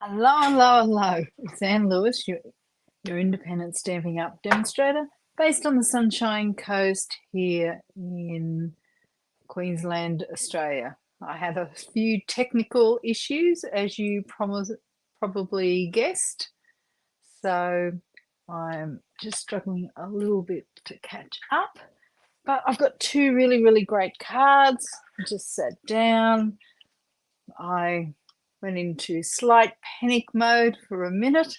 Hello, hello, hello. It's Anne Lewis, your independent Stamping Up demonstrator based on the Sunshine Coast here in Queensland, Australia. I have a few technical issues, as you probably guessed, so I'm just struggling a little bit to catch up. But I've got two really, really great cards. I just sat down. I went into slight panic mode for a minute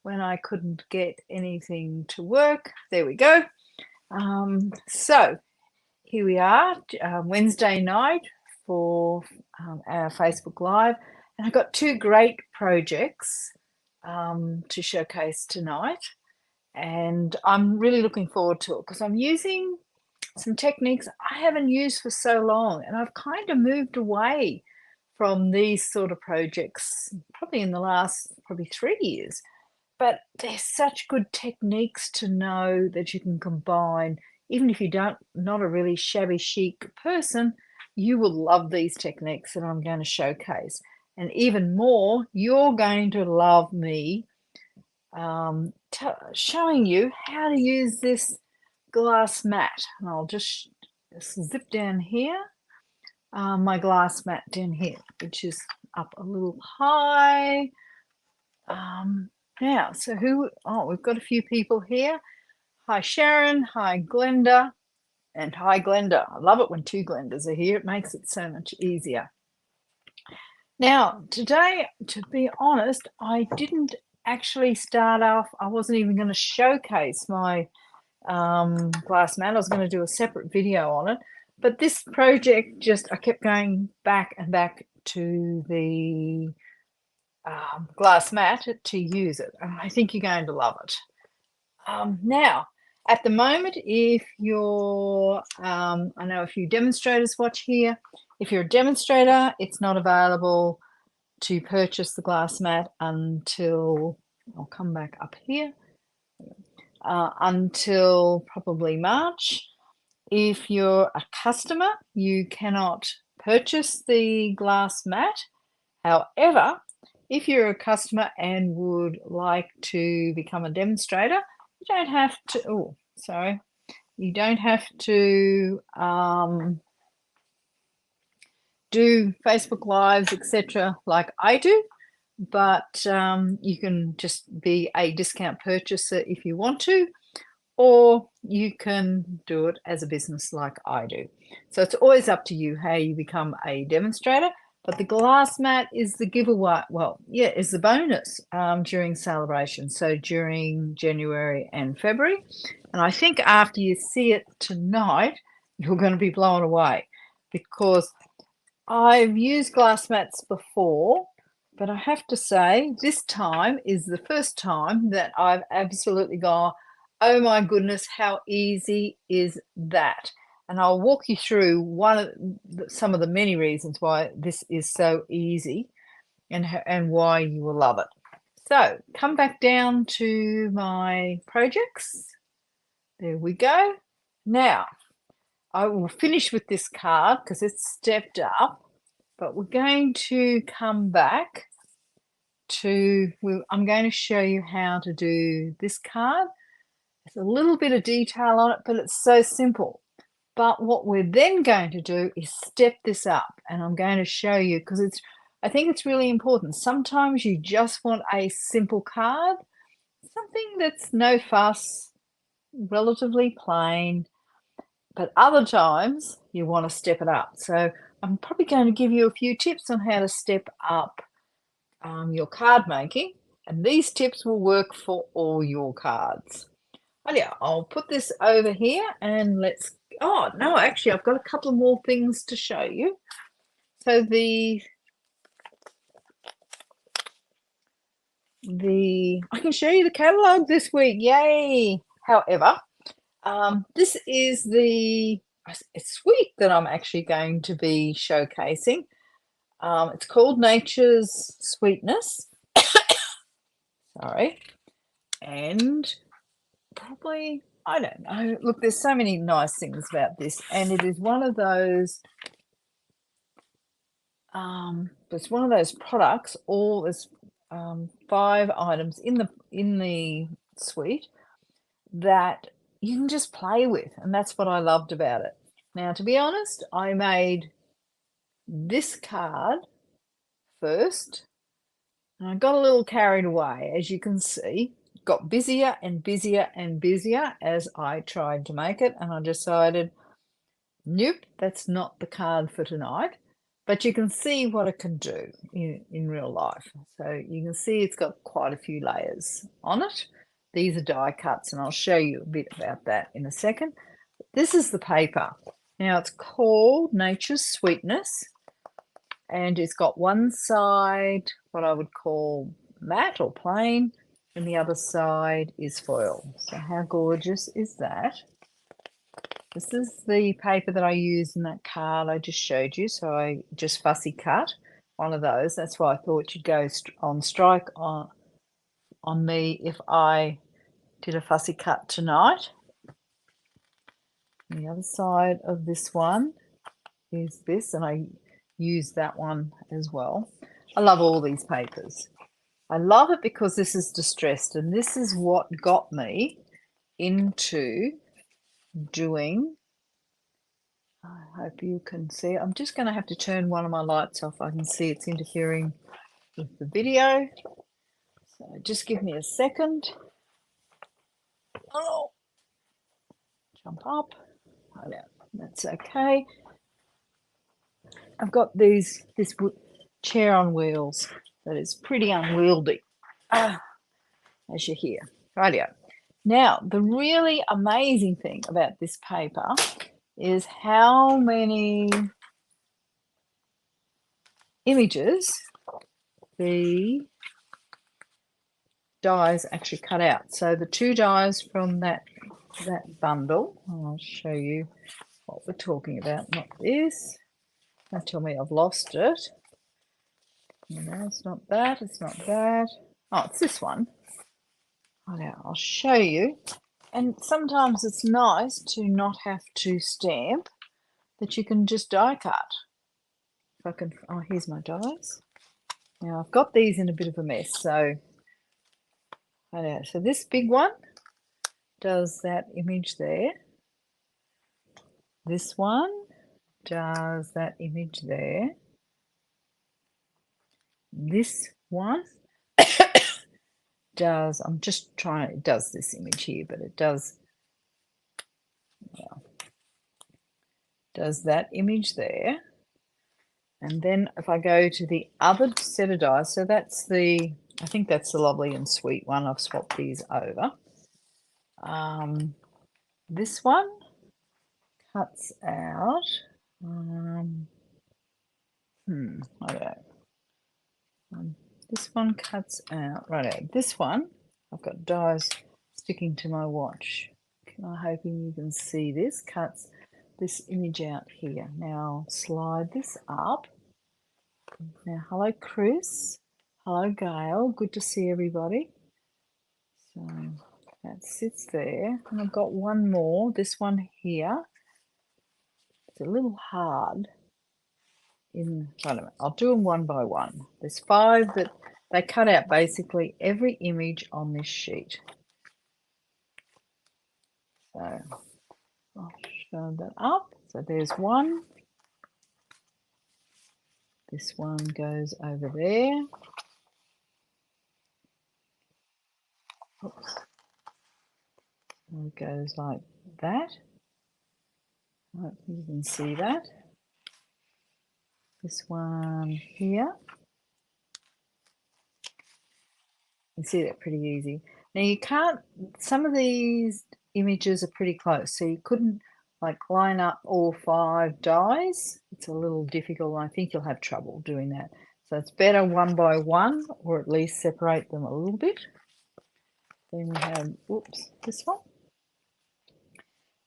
when I couldn't get anything to work. There we go. So here we are, Wednesday night for our Facebook Live. And I've got two great projects to showcase tonight. And I'm really looking forward to it because I'm using some techniques I haven't used for so long. And I've kind of moved away from these sort of projects probably in the last 3 years. But they're such good techniques to know that you can combine. Even if you not a really shabby chic person, you will love these techniques that I'm going to showcase. And even more, you're going to love me showing you how to use this glass mat. And I'll just zip down here, my glass mat down here, which is up a little high. Now, so we've got a few people here. Hi, Sharon. Hi, Glenda. And hi, Glenda. I love it when two Glendas are here. It makes it so much easier. Now, today, to be honest, I didn't actually start off. I wasn't even going to showcase my glass mat. I was going to do a separate video on it. But this project I kept going back and back to the glass mat to use it. And I think you're going to love it. Now, at the moment, if you're, I know a few demonstrators watch here. If you're a demonstrator, it's not available to purchase the glass mat until, I'll come back up here, until probably March. If you're a customer, you cannot purchase the glass mat. However, if you're a customer and would like to become a demonstrator, you don't have to, you don't have to do Facebook Lives, etc. like I do, but you can just be a discount purchaser if you want to, or you can do it as a business like I do. So it's always up to you how you become a demonstrator. But the glass mat is the giveaway. Well, yeah, is the bonus during celebration. So during January and February. And I think after you see it tonight, you're going to be blown away because I've used glass mats before, but I have to say this time is the first time that I've absolutely gone, oh my goodness, how easy is that? And I'll walk you through some of the many reasons why this is so easy and why you will love it. So come back down to my projects. There we go. Now, I will finish with this card because it's stepped up, but we're going to come back to, I'm going to show you how to do this card. There's a little bit of detail on it, but it's so simple. But what we're then going to do is step this up, and I'm going to show you because I think it's really important. Sometimes you just want a simple card, something that's no fuss, relatively plain, but other times you want to step it up. So I'm probably going to give you a few tips on how to step up your card making, and these tips will work for all your cards. Oh yeah, I'll put this over here and oh no, actually I've got a couple more things to show you. So I can show you the catalogue this week, yay! However, this is the suite that I'm actually going to be showcasing. It's called Nature's Sweetness. Sorry. And probably, I don't know. Look, there's so many nice things about this, and it is one of those it's one of those products, all there's 5 items in the suite that you can just play with, and that's what I loved about it. Now, to be honest, I made this card first, and I got a little carried away, as you can see. Got busier and busier and busier as I tried to make it, and I decided, nope, that's not the card for tonight. But you can see what it can do in real life. So you can see it's got quite a few layers on it. These are die cuts, and I'll show you a bit about that in a second. This is the paper. Now, it's called Nature's Sweetness, and it's got one side what I would call matte or plain, and the other side is foil. So how gorgeous is that? This is the paper that I used in that card I just showed you. So I just fussy cut one of those. That's why I thought you'd go on strike on me if I did a fussy cut tonight. And the other side of this one is this, and I use that one as well. I love all these papers. I love it because this is distressed, and this is what got me into doing, I hope you can see it. I'm just going to have to turn one of my lights off. I can see it's interfering with the video. So just give me a second. Oh, jump up. Oh, yeah, that's okay. I've got this chair on wheels that is pretty unwieldy, as you hear. Rightio. Now, the really amazing thing about this paper is how many images the dies actually cut out. So the 2 dies from that bundle, I'll show you what we're talking about, not this. Don't tell me I've lost it. No, it's not that, it's not that. Oh, it's this one. I'll show you. And sometimes it's nice to not have to stamp, that you can just die cut. If I can, oh, here's my dies. Now I've got these in a bit of a mess, so so this big one does that image there. This one does that image there. This one does, I'm just trying, it does this image here, but it does, does that image there. And then if I go to the other set of dies, so that's the, I think that's the lovely and sweet one. I've swapped these over. This one cuts out, this one cuts out, righto. This one, I've got dies sticking to my watch. I'm hoping you can see this, cuts this image out here. Now I'll slide this up. Now, hello Chris, hello Gail, good to see everybody. So that sits there, and I've got one more, this one here. It's a little hard. Wait a minute, I'll do them one by one. There's 5 that they cut out basically every image on this sheet. So I'll show that up. So there's one. This one goes over there. Oops. And it goes like that. Hopefully you can see that. This one here. You can see that pretty easy. Now you can't, some of these images are pretty close, so you couldn't like line up all 5 dies. It's a little difficult. I think you'll have trouble doing that. So it's better one by one, or at least separate them a little bit. Then we have, oops, this one.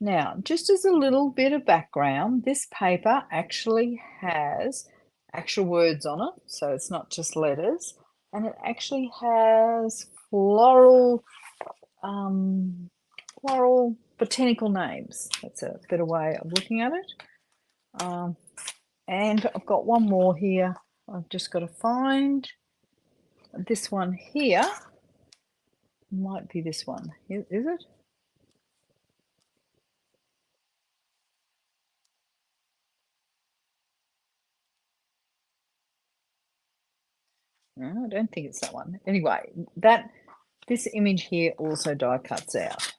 Now, just as a little bit of background, this paper actually has actual words on it, so it's not just letters, and it actually has floral botanical names. That's a better way of looking at it. And I've got one more here. I've just got to find this one here. Might be this one. Is it? No, I don't think it's that one. Anyway, this image here also die cuts out.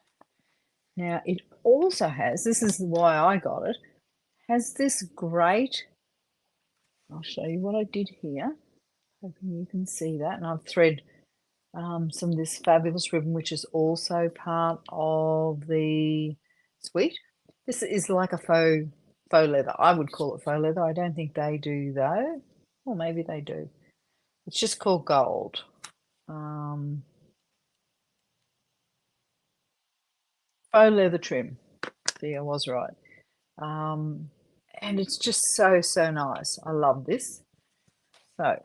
Now it also has, this is why I got it, has this great, I'll show you what I did here. Hoping you can see that. And I've thread some of this fabulous ribbon, which is also part of the suite. This is like a faux leather. I would call it faux leather. I don't think they do though. Or maybe they do. It's just called gold. Faux leather trim. See, I was right. And it's just so nice. I love this. So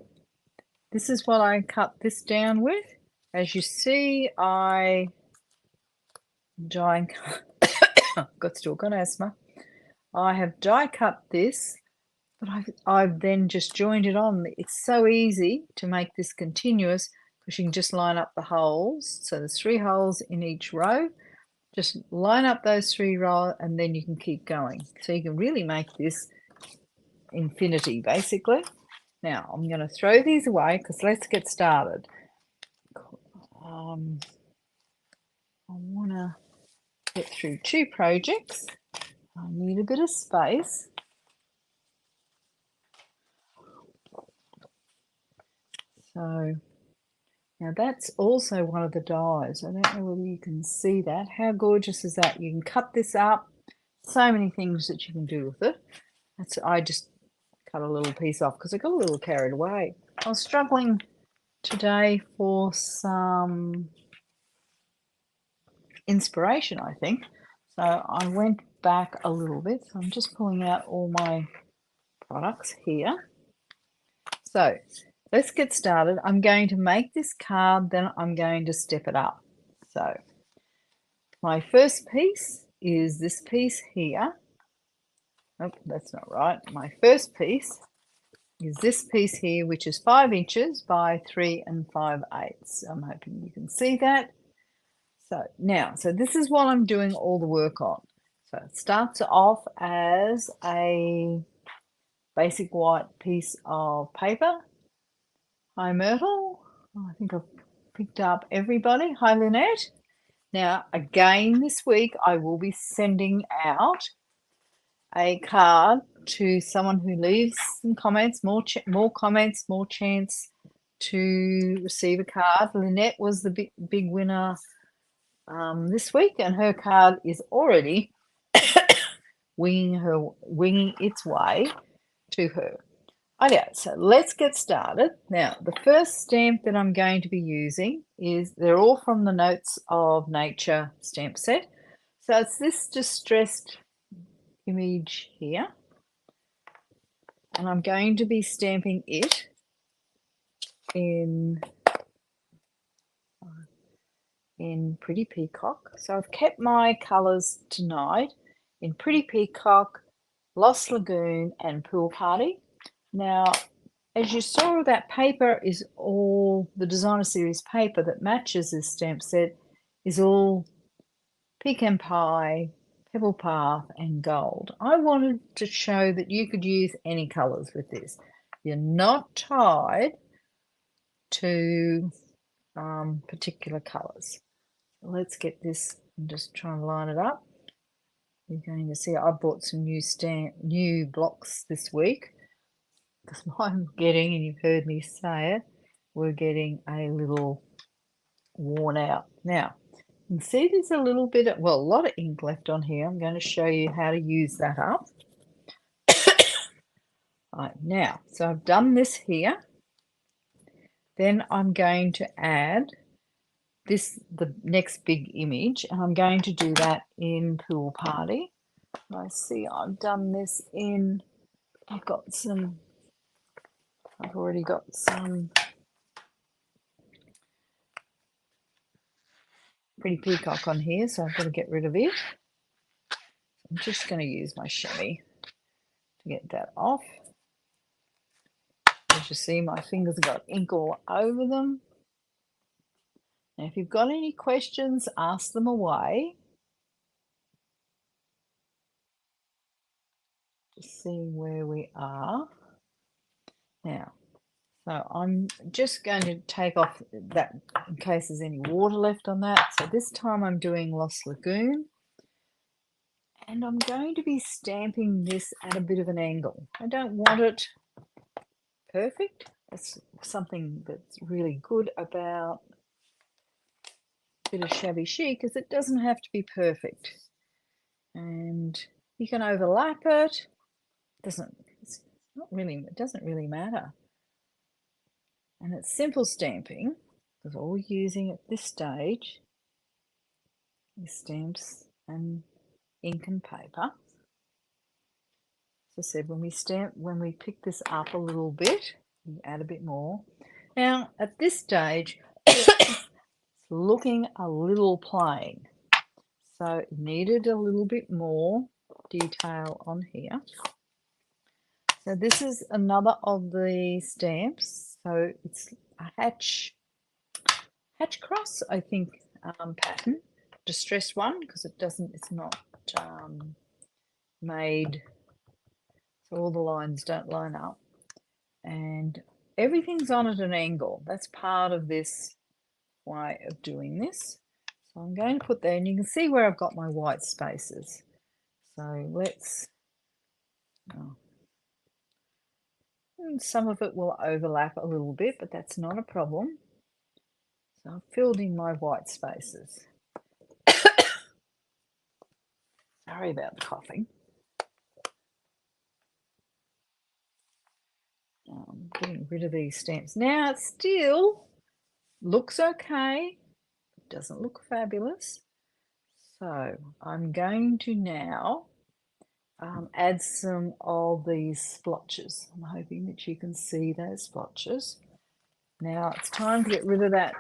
this is what I cut this down with. As you see, I still got asthma. I have die cut this, but I've then just joined it on. It's so easy to make this continuous because you can just line up the holes. So there's 3 holes in each row. Just line up those 3 rows and then you can keep going. So you can really make this infinity basically. Now I'm going to throw these away because let's get started. I want to get through 2 projects. I need a bit of space. So now that's also one of the dies. I don't know whether you can see that. How gorgeous is that? You can cut this up. So many things that you can do with it. I just cut a little piece off because I got a little carried away. I was struggling today for some inspiration, I think. So I went back a little bit. So I'm just pulling out all my products here. So let's get started. I'm going to make this card, then I'm going to step it up. So my first piece is this piece here. Oh, that's not right. My first piece is this piece here, which is 5 inches by 3 5/8. I'm hoping you can see that. So now, this is what I'm doing all the work on. So it starts off as a basic white piece of paper. Hi Myrtle, I think I've picked up everybody. Hi Lynette. Now again this week I will be sending out a card to someone who leaves some comments, more comments, more chance to receive a card. Lynette was the big winner this week, and her card is already winging its way to her. Okay, so let's get started. Now, the first stamp that I'm going to be using they're all from the Notes of Nature stamp set. So it's this distressed image here. And I'm going to be stamping it in Pretty Peacock. So I've kept my colours tonight in Pretty Peacock, Lost Lagoon and Pool Party. Now, as you saw, that paper is all, the designer series paper that matches this stamp set is all Pecan Pie, Pebble Path and Gold. I wanted to show that you could use any colours with this. You're not tied to particular colours. Let's get this and just try and line it up. You're going to see I bought some new blocks this week because I'm getting, and you've heard me say it, we're getting a little worn out. Now, you can see there's a little bit of, well, a lot of ink left on here. I'm going to show you how to use that up. Right, now, so I've done this here. Then I'm going to add the next big image, and I'm going to do that in Pool Party. I see I've done this in, I've already got some Pretty Peacock on here, so I've got to get rid of it. I'm just going to use my shabby to get that off. As you see, my fingers got ink all over them. Now, if you've got any questions, ask them away. Just seeing where we are. Now, so I'm just going to take off that in case there's any water left on that. So this time I'm doing Lost Lagoon. And I'm going to be stamping this at a bit of an angle. I don't want it perfect. That's something that's really good about a bit of shabby chic, is it doesn't have to be perfect. And you can overlap it. It's not really, it doesn't really matter. And it's simple stamping, because all we're using at this stage is stamps and ink and paper. As I said, when we pick this up a little bit, you add a bit more. Now, at this stage, it's looking a little plain. So it needed a little bit more detail on here. So this is another of the stamps. So it's a hatch cross, I think, pattern, distressed one, because it's not made, so all the lines don't line up, and everything's on at an angle. That's part of this way of doing this. So I'm going to put there, and you can see where I've got my white spaces. So let's, and some of it will overlap a little bit, but that's not a problem. So I've filled in my white spaces. Sorry about the coughing. Getting rid of these stamps. Now it still looks okay. It doesn't look fabulous. So I'm going to now add some of these splotches. I'm hoping that you can see those splotches. Now it's time to get rid of that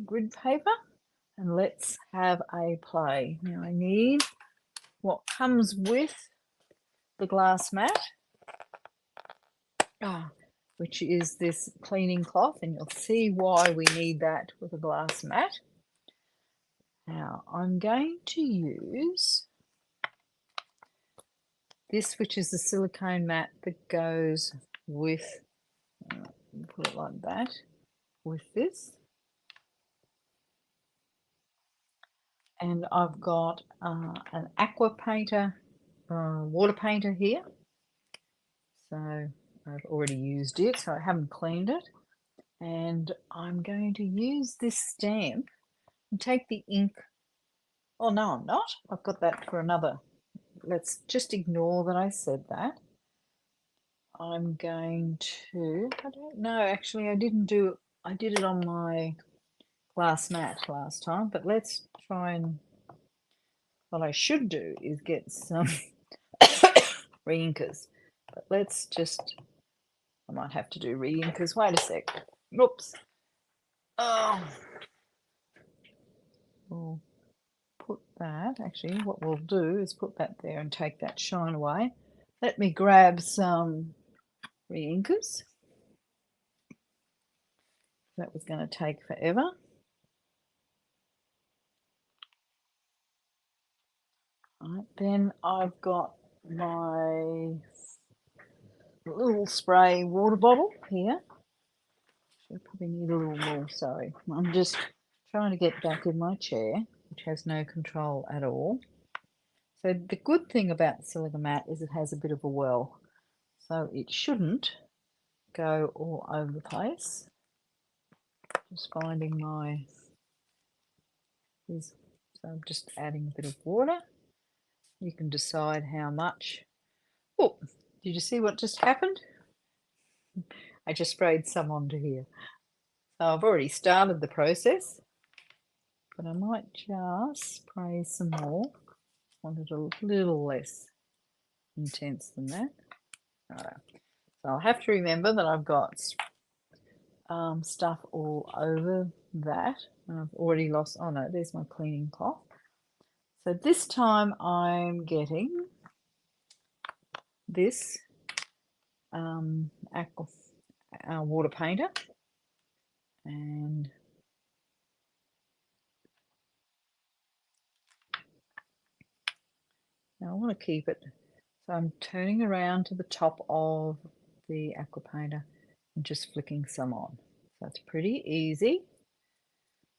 grid paper, and let's have a play. Now I need what comes with the glass mat, which is this cleaning cloth, and you'll see why we need that with a glass mat. Now I'm going to use this, which is the silicone mat that goes with, put it like that, with this. And I've got an aqua painter, water painter here. So I've already used it, so I haven't cleaned it. And I'm going to use this stamp and take the ink. Oh, no, I'm not. I've got that for another. Let's just ignore that I said that. I'm going to, I don't know, actually I didn't do it. I did it on my glass mat last time, but let's try and, what I should do is get some re-inkers. But let's just, I might have to do re-inkers. Wait a sec. Oops. Oh. We'll put that, actually, what we'll do is put that there and take that shine away. Let me grab some re-inkers. That was going to take forever. Right, then I've got my little spray water bottle here. I probably need a little more, sorry. I'm just trying to get back in my chair, which has no control at all. So the good thing about the silica mat is it has a bit of a well, so it shouldn't go all over the place. Just finding my, so I'm just adding a bit of water. You can decide how much. Oh, did you see what just happened? I just sprayed some onto here. So I've already started the process, but I might just spray some more. Want it a little less intense than that. Right. So I'll have to remember that I've got stuff all over that, and I've already lost, oh no, there's my cleaning cloth. So this time I'm getting this aqua water painter, and now I want to keep it. So I'm turning around to the top of the aqua painter and just flicking some on. So it's pretty easy.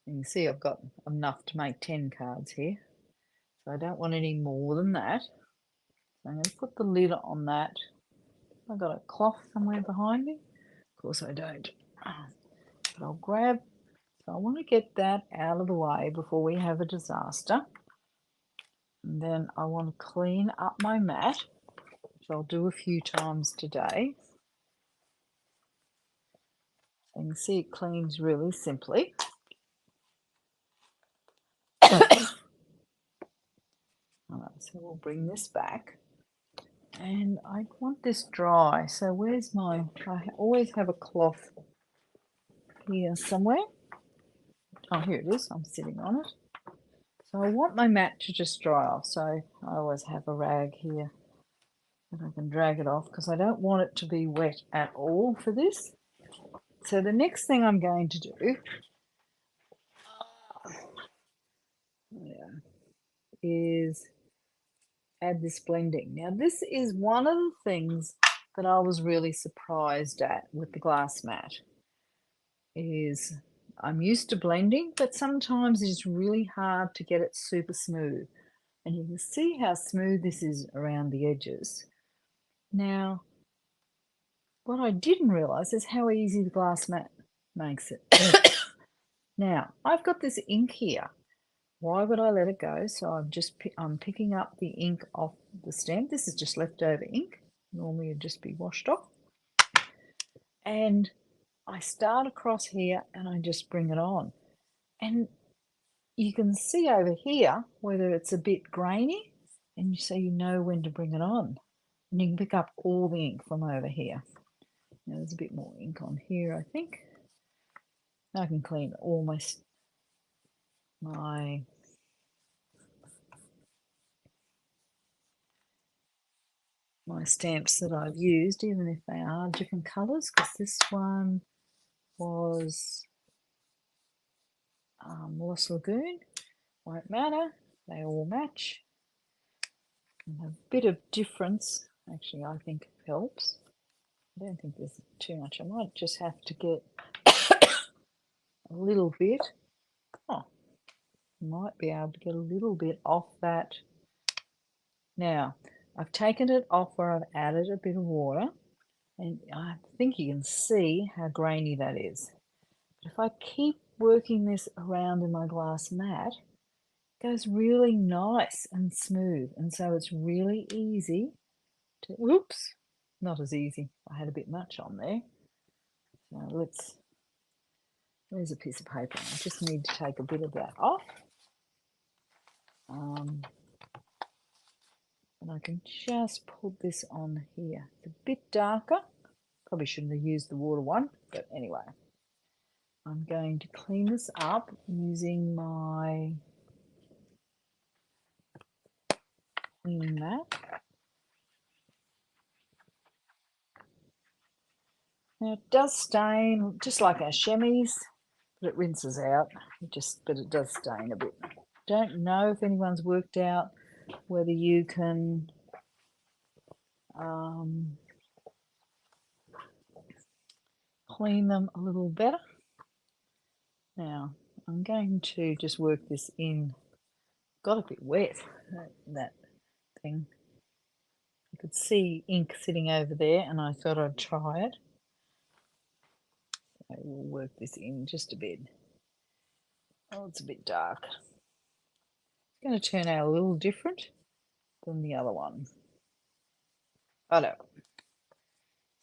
You can see I've got enough to make 10 cards here. So I don't want any more than that. So I'm going to put the lid on that. I've got a cloth somewhere behind me. Of course I don't. But I'll grab, so I want to get that out of the way before we have a disaster. And then I want to clean up my mat, which I'll do a few times today. So you can see it cleans really simply. Alright, so we'll bring this back. And I want this dry. So where's my, I always have a cloth here somewhere. Oh, here it is. I'm sitting on it. So I want my mat to just dry off. So I always have a rag here that I can drag it off because I don't want it to be wet at all for this. So the next thing I'm going to do is add this blending. Now this is one of the things that I was really surprised at with the glass mat is I'm used to blending, but sometimes it's really hard to get it super smooth. And you can see how smooth this is around the edges. Now, what I didn't realize is how easy the glass mat makes it. Now, I've got this ink here. Why would I let it go? So I'm picking up the ink off the stamp. This is just leftover ink. Normally it'd just be washed off. And I start across here and I just bring it on. And you can see over here whether it's a bit grainy, and so you know when to bring it on. And you can pick up all the ink from over here. Now there's a bit more ink on here, I think. I can clean all my stamps that I've used, even if they are different colours, because this one was Lost Lagoon. Won't matter, they all match. And a bit of difference, actually, I think helps. I don't think there's too much. I might just have to get a little bit. Oh, might be able to get a little bit off that. Now, I've taken it off where I've added a bit of water, and I think you can see how grainy that is. But if I keep working this around in my glass mat, it goes really nice and smooth, and so it's really easy to, whoops, not as easy. I had a bit much on there. So there's a piece of paper. I just need to take a bit of that off. And I can just put this on here. It's a bit darker. Probably shouldn't have used the water one, but anyway. I'm going to clean this up using my cleaning mat. Now it does stain, just like our chamois, but it rinses out. But it does stain a bit. Don't know if anyone's worked out whether you can clean them a little better. Now I'm going to just work this in. Got a bit wet, that thing. I could see ink sitting over there and I thought I'd try it. So we'll work this in just a bit. Oh, it's a bit dark. It's going to turn out a little different than the other one. I know.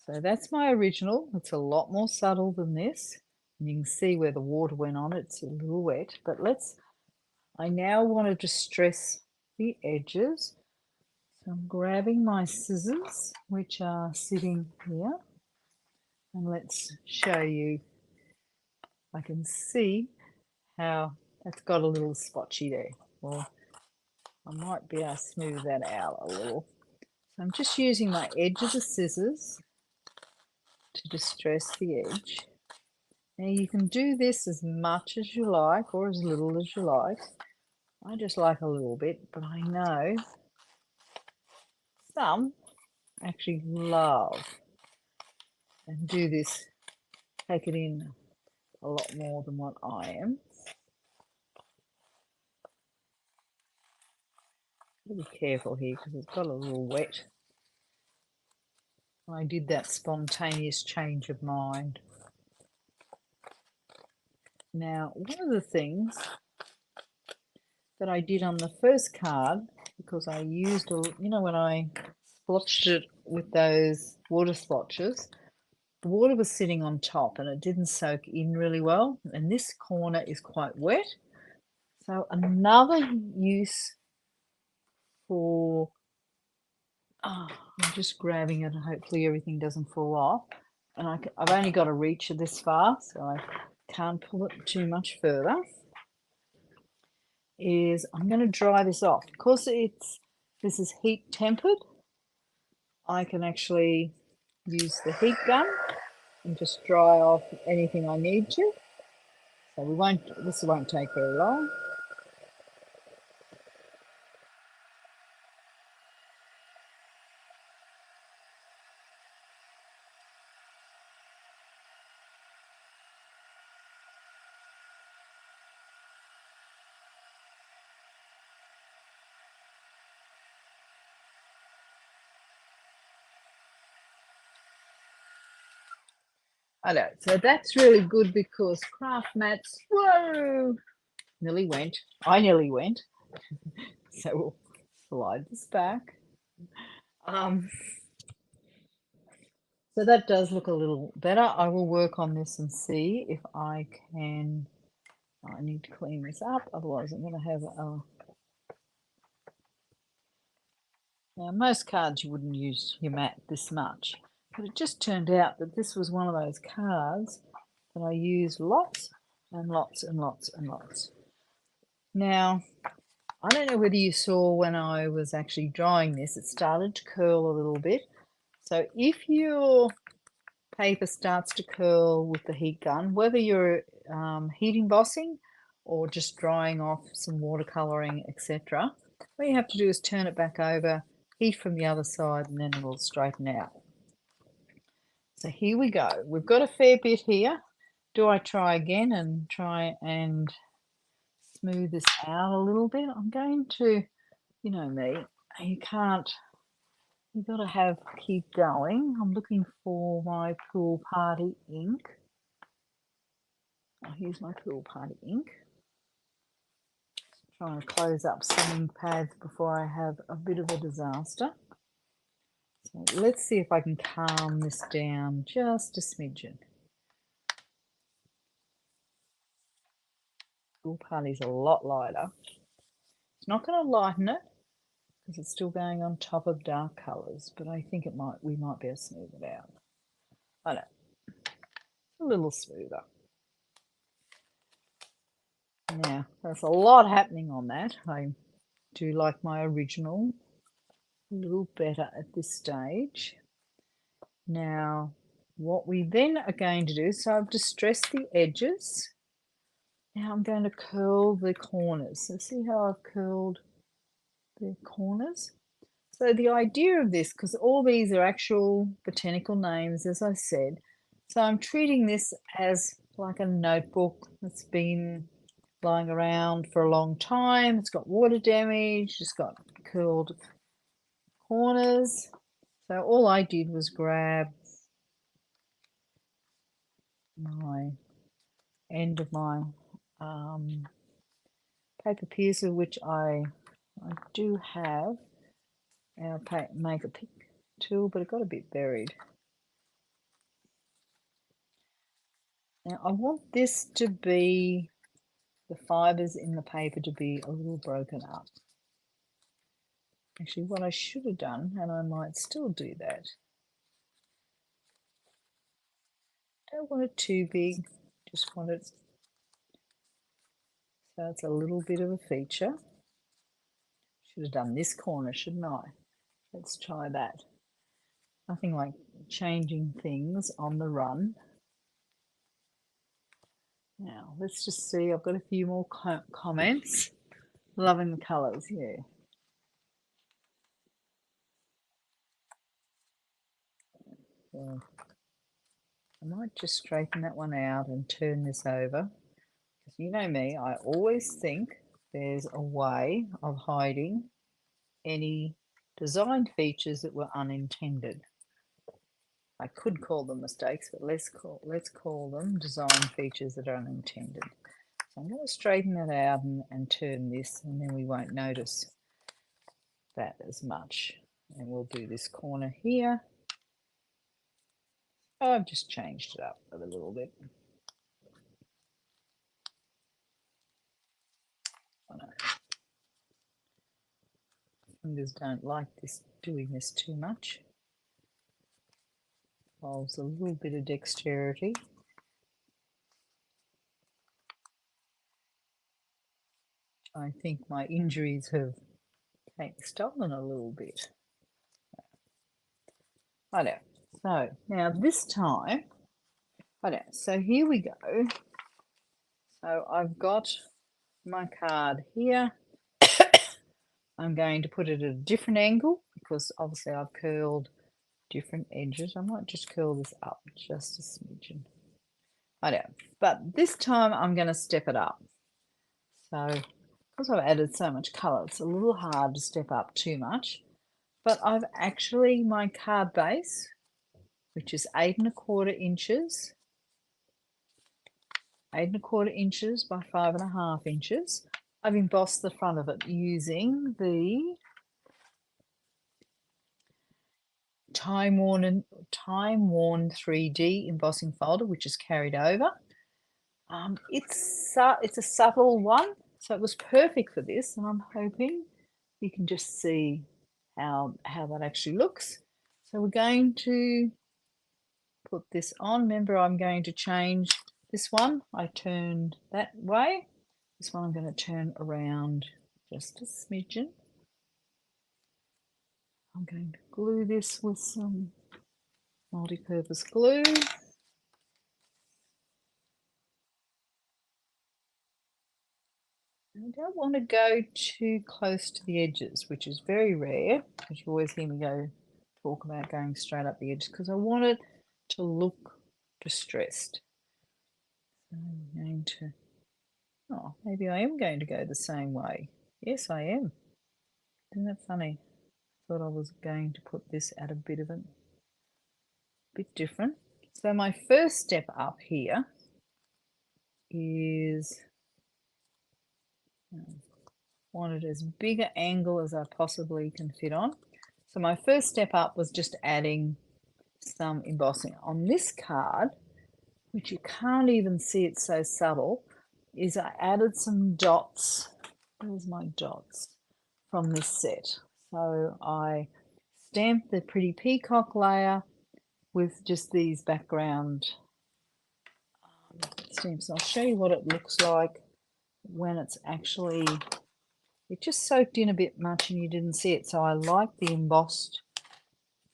So that's my original. It's a lot more subtle than this. And you can see where the water went on. It's a little wet, but I now want to distress the edges. So I'm grabbing my scissors, which are sitting here. And let's show you. I can see how that's got a little spotchy there. Well, I might be able to smooth that out a little. So I'm just using my edge of the scissors to distress the edge. Now you can do this as much as you like or as little as you like. I just like a little bit, but I know some actually love and do this, take it in a lot more than what I am. Be careful here because it's got a little wet. I did that spontaneous change of mind. Now, one of the things that I did on the first card, because I used, you know, when I splotched it with those water splotches, the water was sitting on top and it didn't soak in really well. And this corner is quite wet. So another use for, I'm just grabbing it and hopefully everything doesn't fall off. And I've only got to reach it this far, so I can't pull it too much further. Is I'm going to dry this off because this is heat tempered. I can actually use the heat gun and just dry off anything I need to. So this won't take very long. I know, so that's really good because craft mats, whoa, nearly went. I nearly went. So we'll slide this back. So that does look a little better. I will work on this and see if I can. I need to clean this up, otherwise I'm going to have a. Now, most cards you wouldn't use your mat this much, but it just turned out that this was one of those cards that I used lots and lots and lots and lots. Now, I don't know whether you saw when I was actually drying this, it started to curl a little bit. So if your paper starts to curl with the heat gun, whether you're heat embossing or just drying off some watercolouring, etc., what you have to do is turn it back over, heat from the other side, and then it'll straighten out. So here we go. We've got a fair bit here. Do I try again and try and smooth this out a little bit? I'm going to, you know me, you've got to keep going. I'm looking for my pool party ink. Oh, here's my pool party ink. Trying to close up some ink pads before I have a bit of a disaster. So let's see if I can calm this down just a smidgen. Pool party's a lot lighter. It's not going to lighten it because it's still going on top of dark colours, but I think we might be able to smooth it out. I know, a little smoother. Now, there's a lot happening on that. I do like my original a little better at this stage. Now, what we then are going to do, so I've distressed the edges. Now I'm going to curl the corners. So see how I've curled the corners? So the idea of this, because all these are actual botanical names, as I said, so I'm treating this as like a notebook that's been lying around for a long time. It's got water damage, it's got curled corners. So all I did was grab my end of my paper piercer, which I do have our make a pick tool, but it got a bit buried. Now I want this to be, the fibres in the paper to be a little broken up. Actually, what I should have done, and I might still do that, don't want it too big, just want it so it's a little bit of a feature. Should have done this corner, shouldn't I? Let's try that. Nothing like changing things on the run. Now, let's just see. I've got a few more comments. Loving the colours, yeah. So I might just straighten that one out and turn this over. Because you know me, I always think there's a way of hiding any design features that were unintended. I could call them mistakes, but let's call them design features that are unintended. So I'm going to straighten that out and turn this, and then we won't notice that as much. And we'll do this corner here. Oh, I've just changed it up a little bit. Oh, no. Fingers don't like this, doing this too much. Involves a little bit of dexterity. I think my injuries have stolen a little bit. I know. So now this time, I know. So here we go. So I've got my card here. I'm going to put it at a different angle because obviously I've curled different edges. I might just curl this up just a smidgen. I know. But this time I'm going to step it up. So because I've added so much colour, it's a little hard to step up too much. But I've actually, my card base, which is 8 1/4 inches, 8 1/4 inches by 5 1/2 inches. I've embossed the front of it using the time-worn 3D embossing folder, which is carried over. It's a subtle one, so it was perfect for this, and I'm hoping you can just see how that actually looks. So we're going to put this on. Remember, I'm going to change this one. I turned that way. This one I'm going to turn around just a smidgen. I'm going to glue this with some multi-purpose glue. I don't want to go too close to the edges, which is very rare, because you always hear me talk about going straight up the edges, because I want it to look distressed. So I'm going to, oh, maybe I am going to go the same way. Yes, I am. Isn't that funny? I thought I was going to put this at a bit different. So my first step up here is want it as big an angle as I possibly can fit on. So my first step up was just adding some embossing. On this card, which you can't even see, it's so subtle, is I added some dots. Where's my dots? From this set. So I stamped the pretty peacock layer with just these background stamps. I'll show you what it looks like when it's actually, it just soaked in a bit much and you didn't see it. So I like the embossed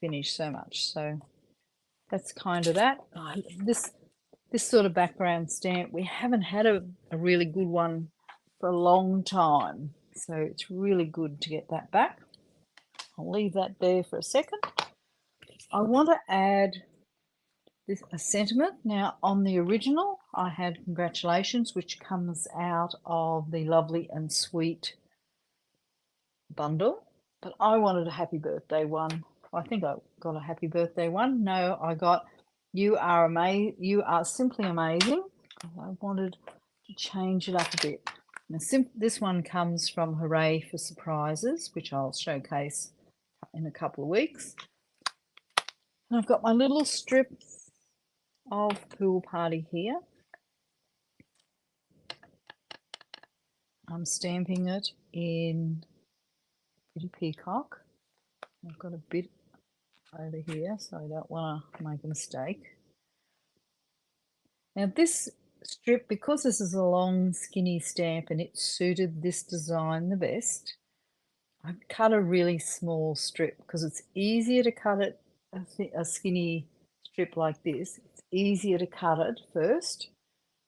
finish so much. So that's kind of that. This sort of background stamp, we haven't had a really good one for a long time. So it's really good to get that back. I'll leave that there for a second. I want to add a sentiment. Now on the original I had congratulations, which comes out of the Lovely and Sweet bundle, but I wanted a happy birthday one. I think I got a happy birthday one. No, I got you are amazing. You are simply amazing. I wanted to change it up a bit. Now, this one comes from Hooray for Surprises, which I'll showcase in a couple of weeks. And I've got my little strip of Pool Party here. I'm stamping it in Pretty Peacock. I've got a bit over here, so I don't want to make a mistake. Now this strip, because this is a long skinny stamp and it suited this design the best, I cut a really small strip because it's easier to cut it a skinny strip like this, it's easier to cut it first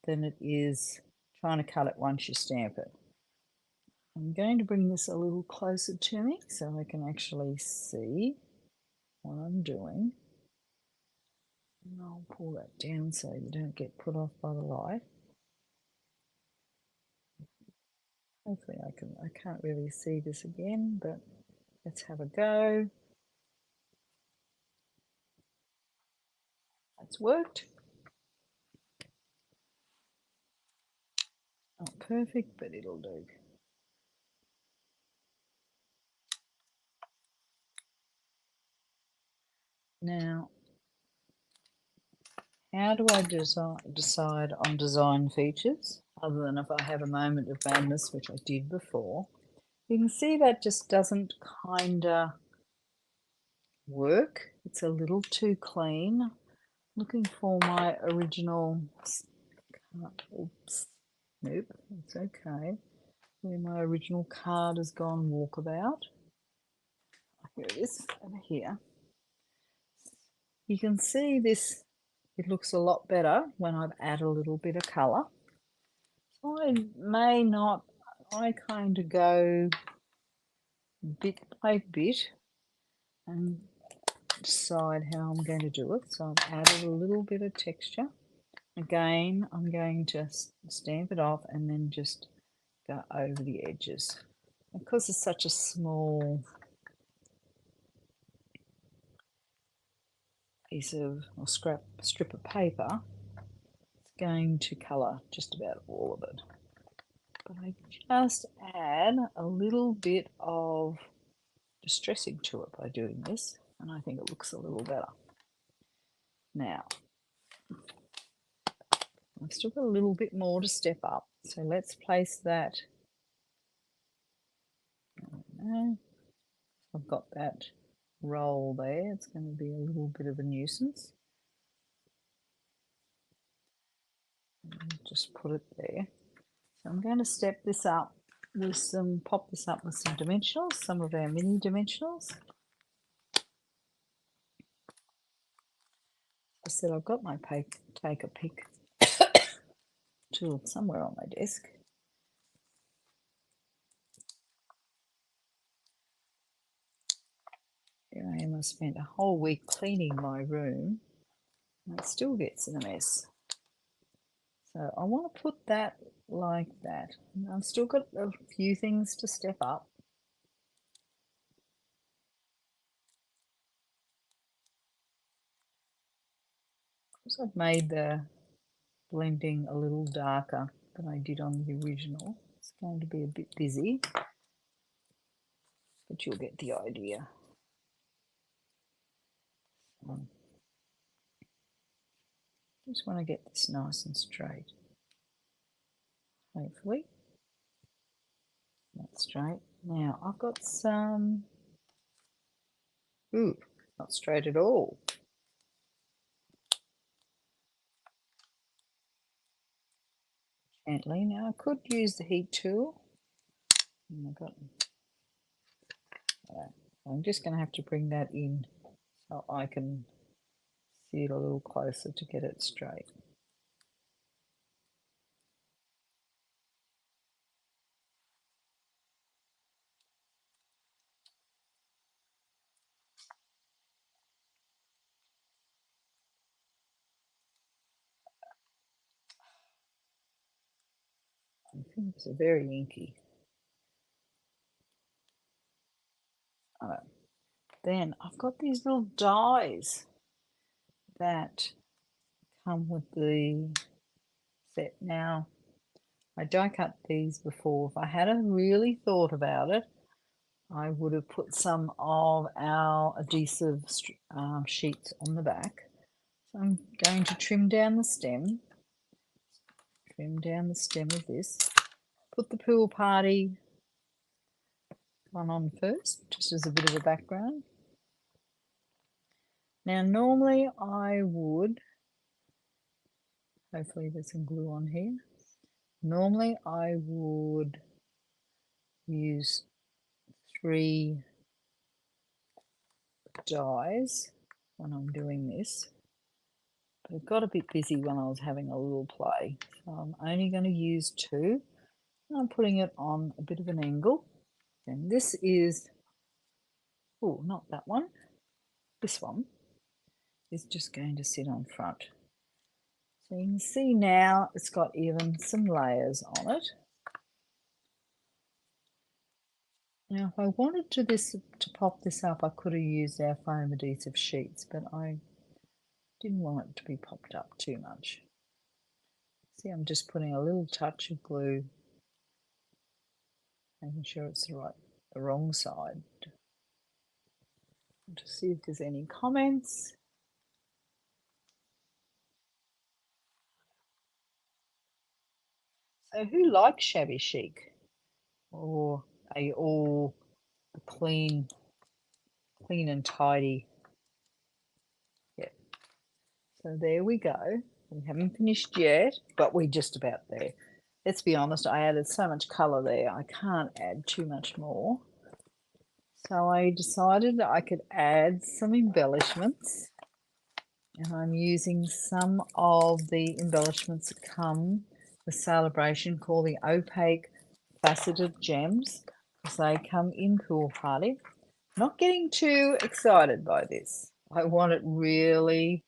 than it is trying to cut it once you stamp it. I'm going to bring this a little closer to me so I can actually see what I'm doing. And I'll pull that down so you don't get put off by the light. Hopefully I can't really see this again, but let's have a go. That's worked. Not perfect, but it'll do. Now, how do I decide on design features, other than if I have a moment of madness, which I did before? You can see that just doesn't kinda work. It's a little too clean. Looking for my original, oops, nope, it's okay. Where my original card has gone walkabout. Here it is, over here. You can see this, it looks a lot better when I've added a little bit of colour. So I may not, I kind of go bit by bit and decide how I'm going to do it. So I've added a little bit of texture. Again, I'm going to stamp it off and then just go over the edges. Because it's such a small piece of, or strip of paper, it's going to colour just about all of it. But I just add a little bit of distressing to it by doing this, and I think it looks a little better. Now, I've still got a little bit more to step up, so let's place that. I've got that roll there, it's going to be a little bit of a nuisance. Just put it there. So I'm going to step this up with some, pop this up with some dimensionals, some of our mini dimensionals. I said I've got my take a pick tool somewhere on my desk. Here I am, I spent a whole week cleaning my room and it still gets in a mess. So I want to put that like that. I've still got a few things to step up. Because I've made the blending a little darker than I did on the original. It's going to be a bit busy, but you'll get the idea. Just want to get this nice and straight. Hopefully that's straight. Now I've got some, ooh, not straight at all. Gently. Now I could use the heat tool. I'm just going to have to bring that in so I can see it a little closer to get it straight. My fingers are very inky. Then I've got these little dies that come with the set. Now, I die cut these before. If I hadn't really thought about it, I would have put some of our adhesive sheets on the back. So I'm going to trim down the stem of this. Put the pool party one on first, just as a bit of a background. Now, normally I would, hopefully there's some glue on here. Normally I would use 3 dies when I'm doing this. But it got a bit busy when I was having a little play. So I'm only going to use 2. And I'm putting it on a bit of an angle. And this is, oh, not that one. This one is just going to sit on front. So you can see now it's got even some layers on it. Now, if I wanted to pop this up, I could have used our foam adhesive sheets, but I didn't want it to be popped up too much. See, I'm just putting a little touch of glue, making sure it's the wrong side. To see if there's any comments. So who likes shabby chic? Or are you all clean and tidy? Yep. So there we go. We haven't finished yet, but we're just about there. Let's be honest, I added so much colour there, I can't add too much more. So I decided that I could add some embellishments. And I'm using some of the embellishments that come with Celebration, called the opaque faceted gems, because they come in Pool Party. Not getting too excited by this. I want it really,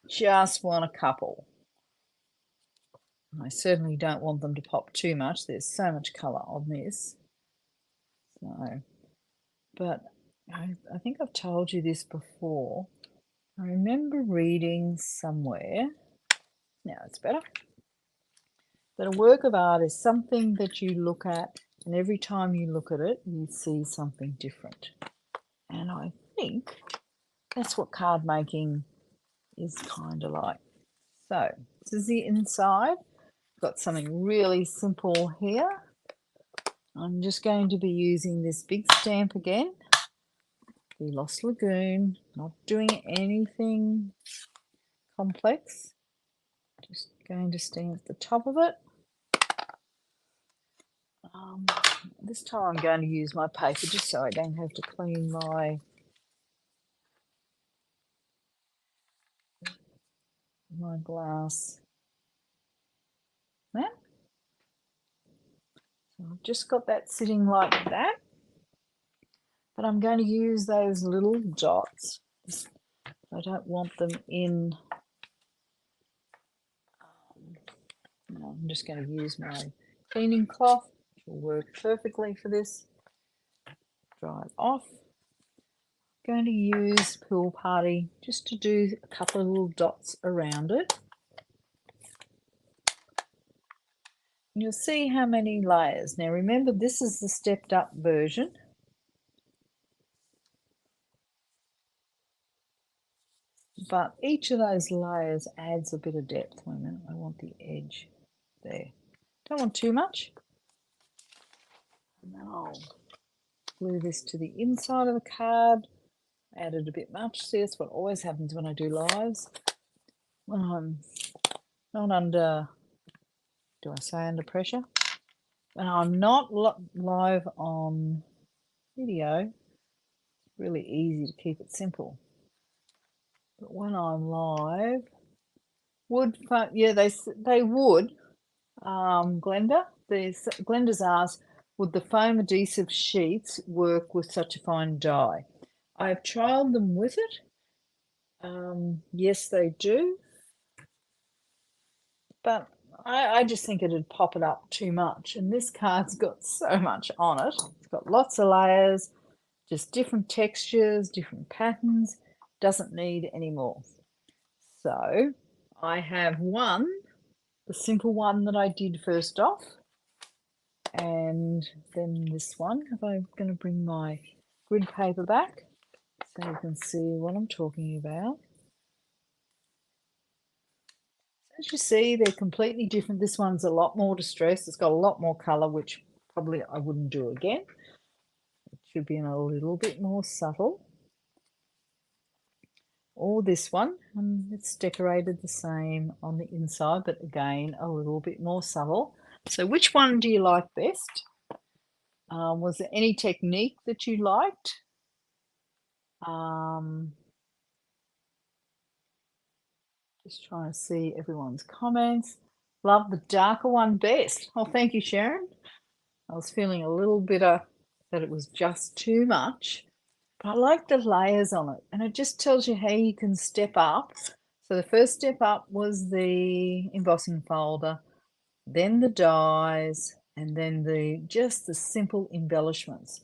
just want a couple. I certainly don't want them to pop too much. There's so much colour on this. So, but I think I've told you this before. I remember reading somewhere, now it's better, that a work of art is something that you look at, and every time you look at it, you see something different. And I think that's what card making is kind of like. So this is the inside. Got something really simple here. I'm just going to be using this big stamp again, the Lost Lagoon, not doing anything complex. Just going to stamp the top of it. This time I'm going to use my paper just so I don't have to clean my glass mat. So I've just got that sitting like that, but I'm going to use those little dots. I don't want them in. I'm just going to use my cleaning cloth, which will work perfectly for this. Dry it off. I'm going to use Pool Party just to do a couple of little dots around it. And you'll see how many layers. Now remember, this is the stepped up version. But each of those layers adds a bit of depth. Wait a minute, I want the edge there. Don't want too much. And then I'll glue this to the inside of the card. Added a bit much. See, that's what always happens when I do lives. When I'm not under, do I say under pressure? When I'm not live on video, it's really easy to keep it simple. But when I'm live, yeah, they would. Glenda's asked, would the foam adhesive sheets work with such a fine dye? I've trialed them with it. Yes, they do. But I just think it'd pop it up too much. And this card's got so much on it. It's got lots of layers, just different textures, different patterns. Doesn't need any more. So I have the simple one that I did first off. And then this one, if I'm going to bring my grid paper back so you can see what I'm talking about. As you see, they're completely different. This one's a lot more distressed. It's got a lot more colour, which probably I wouldn't do again. It should be in a little bit more subtle. Or this one, and it's decorated the same on the inside, but again, a little bit more subtle. So which one do you like best? Was there any technique that you liked? Just trying to see everyone's comments. Love the darker one best. Oh, thank you, Sharon. I was feeling a little bitter that it was just too much, but I like the layers on it, and it just tells you how you can step up. So the first step up was the embossing folder, then the dies, and then the simple embellishments.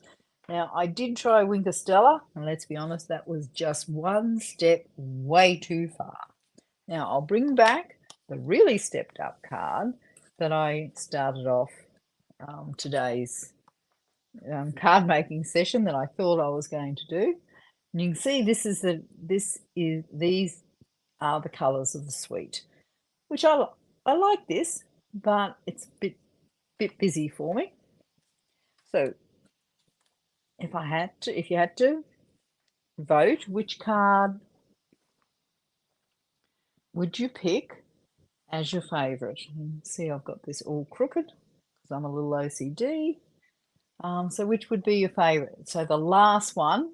Now, I did try Winker Stella, and let's be honest, that was just one step way too far. Now, I'll bring back the really stepped up card that I started off today's card making session that I thought I was going to do. And you can see these are the colours of the suite, which I like this, but it's a bit busy for me. So if you had to vote, which card would you pick as your favourite? See, I've got this all crooked because I'm a little OCD. So which would be your favourite? So the last one,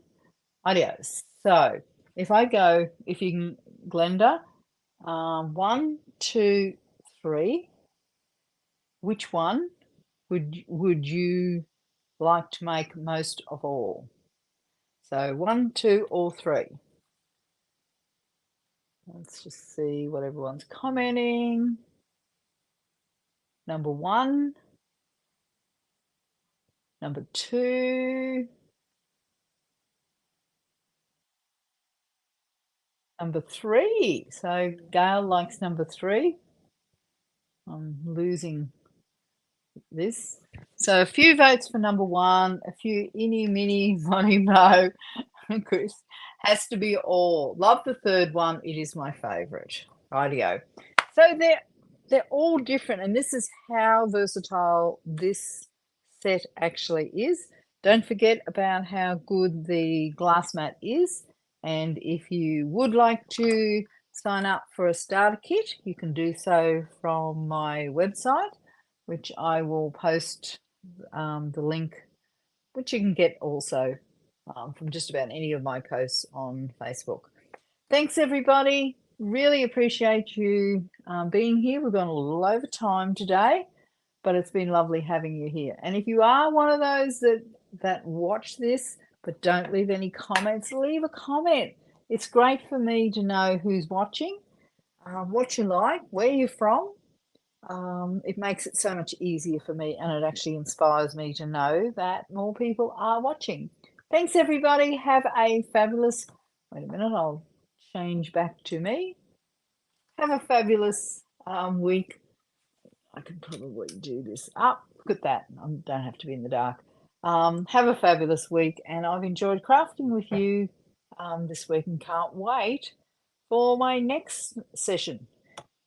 adios. So if you can, Glenda, 1, 2, 3. Which one would you like to make most of all? So 1, 2, or 3. Let's just see what everyone's commenting. Number 1, number 2, number 3. So Gail likes number 3. I'm losing this. So a few votes for number 1, a few inny, mini, money, mo. Chris has to be all. Love the third one. It is my favourite. Rightio. So they're all different, and this is how versatile this set actually is. Don't forget about how good the glass mat is, and if you would like to sign up for a starter kit, you can do so from my website, which I will post the link, which you can get also from just about any of my posts on Facebook. Thanks, everybody. Really appreciate you being here. We've gone a little over time today, but it's been lovely having you here. And if you are one of those that watch this but don't leave any comments, leave a comment. It's great for me to know who's watching, what you like, where you're from. It makes it so much easier for me, and it actually inspires me to know that more people are watching. Thanks, everybody. Have a fabulous, wait a minute, I'll change back to me. Have a fabulous week. I can probably do this up. Look at that. I don't have to be in the dark. Have a fabulous week, and I've enjoyed crafting with you this week and can't wait for my next session.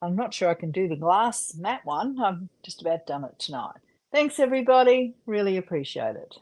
I'm not sure I can do the glass mat one. I've just about done it tonight. Thanks, everybody. Really appreciate it.